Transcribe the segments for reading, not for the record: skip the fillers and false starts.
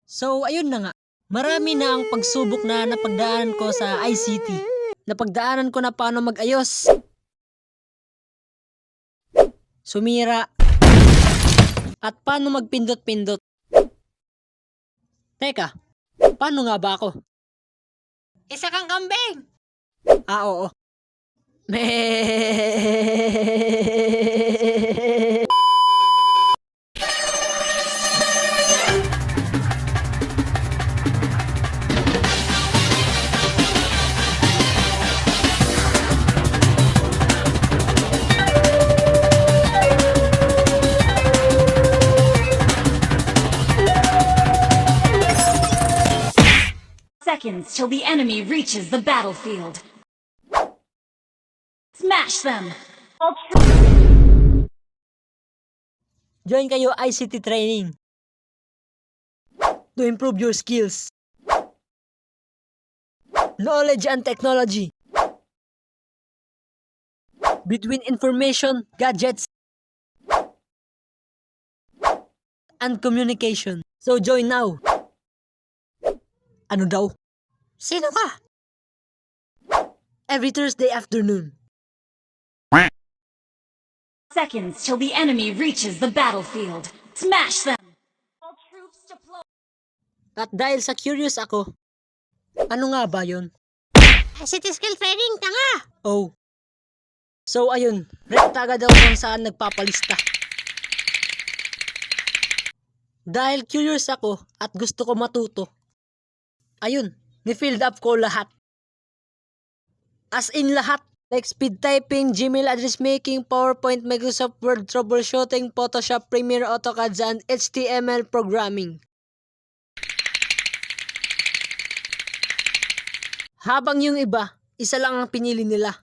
So, ayun na nga. Marami na ang pagsubok na napagdaanan ko sa ICT. Napagdaanan ko na paano mag-ayos, sumira, at paano magpindot-pindot. Teka, paano nga ba ako? Isa kang kambing! Ah, oo. Seconds till the enemy reaches the battlefield. Smash them! Join kayo ICT training to improve your skills, knowledge and technology between information, gadgets, and communication. So join now. Ano daw? Sino ka? Every Thursday afternoon. Seconds till the enemy reaches the battlefield. Smash them! All troops deploy. At dahil sa curious ako, ano nga ba yun? ICT skill training, tanga! Oh. So ayun, rekta agad ako kung saan nagpapalista. Dahil curious ako at gusto ko matuto, ayun, ni-filled up ko lahat. As in lahat. Like speed typing, Gmail address making, PowerPoint, Microsoft Word, troubleshooting, Photoshop, Premiere, AutoCAD, and HTML programming. Habang yung iba, isa lang ang pinili nila.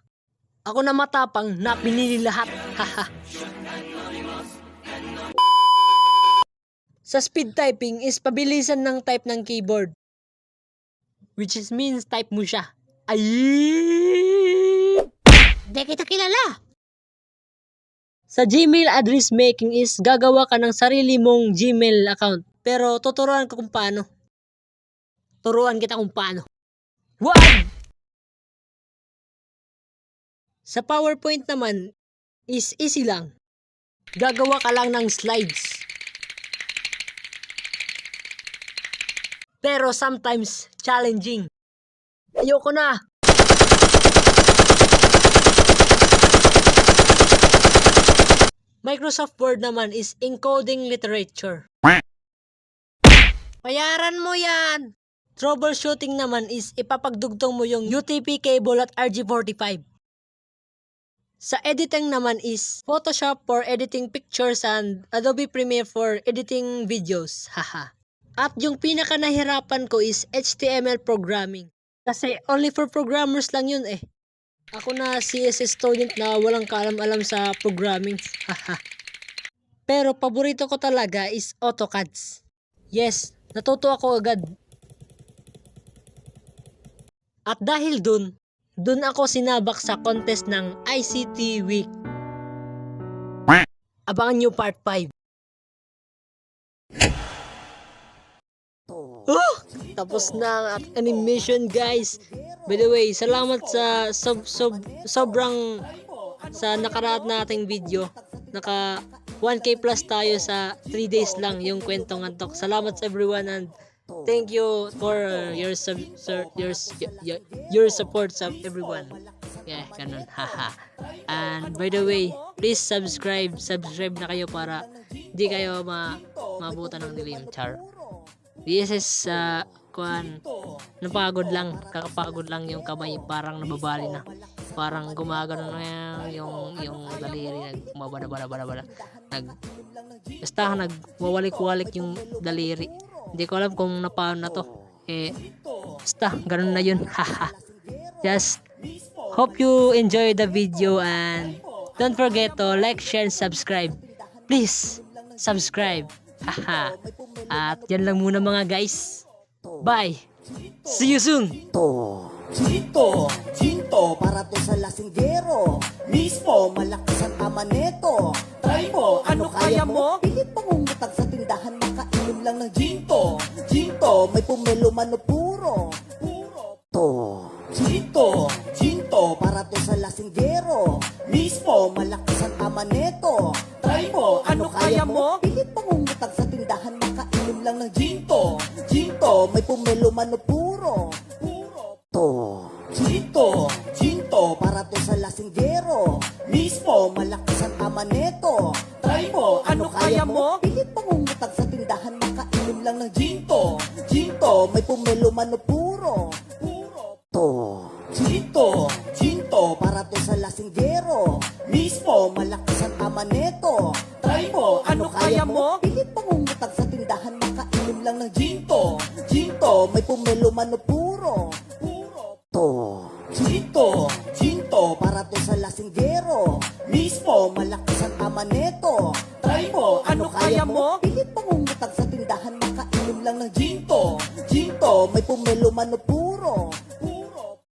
Ako na matapang na pinili lahat. Haha. Sa speed typing is pabilisan ng type ng keyboard. Which is means type mo siya. Ay! Di kita kilala. Sa Gmail address making is gagawa ka ng sarili mong Gmail account. Pero tuturuan ko kung paano. Turuan kita kung paano. Wag! Sa PowerPoint naman is easy lang. Gagawa ka lang ng slides. Pero sometimes challenging. Ayoko na. Microsoft Word naman is encoding literature. Bayaran mo yan. Troubleshooting naman is ipapagdugtong mo yung UTP cable at RJ45. Sa editing naman is Photoshop for editing pictures and Adobe Premiere for editing videos. Haha. At yung pinaka nahirapan ko is HTML programming. Kasi only for programmers lang yun eh. Ako na CSS student na walang kaalam-alam sa programming. Haha. Pero paborito ko talaga is AutoCAD. Yes, natuto ako agad. At dahil dun ako sinabak sa contest ng ICT Week. Abangan nyo part 5. Oh! Tapos na ang animation, guys. By the way, salamat sa sobrang sa nakaraan nating video. Naka 1K plus tayo sa 3 days lang yung kwentong antok. Salamat sa everyone and thank you for your support sa everyone. Yeah, ganun. Haha. And by the way, please subscribe na kayo para hindi kayo mabutan ng dilim. Char. This is napagod lang, kakapagod lang yung kamay, parang nababali na. Parang gumagano na yung daliri, basta nagwawalik-walik yung daliri. Hindi ko alam kung napaano na to. Basta ganun na yun. Haha. Just hope you enjoy the video and don't forget to like, share, and subscribe. Please subscribe. Haha. At yan lang muna mga guys. Bye. See you soon. Chinto, para to sa lasinggero. Mismo, malakas ang ama neto. Try mo, ano kaya mo? Pilit pangungutang sa tindahan, makainom lang ng ginto. Ginto, may pumelo man o puro. To. Ginto, ginto, para to sa lasinggero. Mismo, malakas ang tama neto. Try mo, ano kaya mo? Pilit pangungutang sa tindahan, makainom lang ng ginto. Ginto, may pumelo man o puro. To. Ginto, ginto, para to sa lasinggero. Mismo, malakas ang tama neto. Try mo, ano kaya mo? Pilit pangungutang sa tindahan, makainom lang ng ginto. Ginto, may pumelo man o puro. To. Ginto, ginto, para to sa lasinggero. Mismo, malakas ang tama neto. Try mo, ano kaya mo? Pilit pangungutang sa tindahan, makainom lang ng ginto. Ginto, may pumelo man o puro. To. Ginto, ginto, para to sa lasinggero. Mismo, malakas ang tama neto. Try mo, ano kaya mo? Pilit pangungutang sa tindahan, makainom lang ng ginto. Ginto, may pumelo man o puro.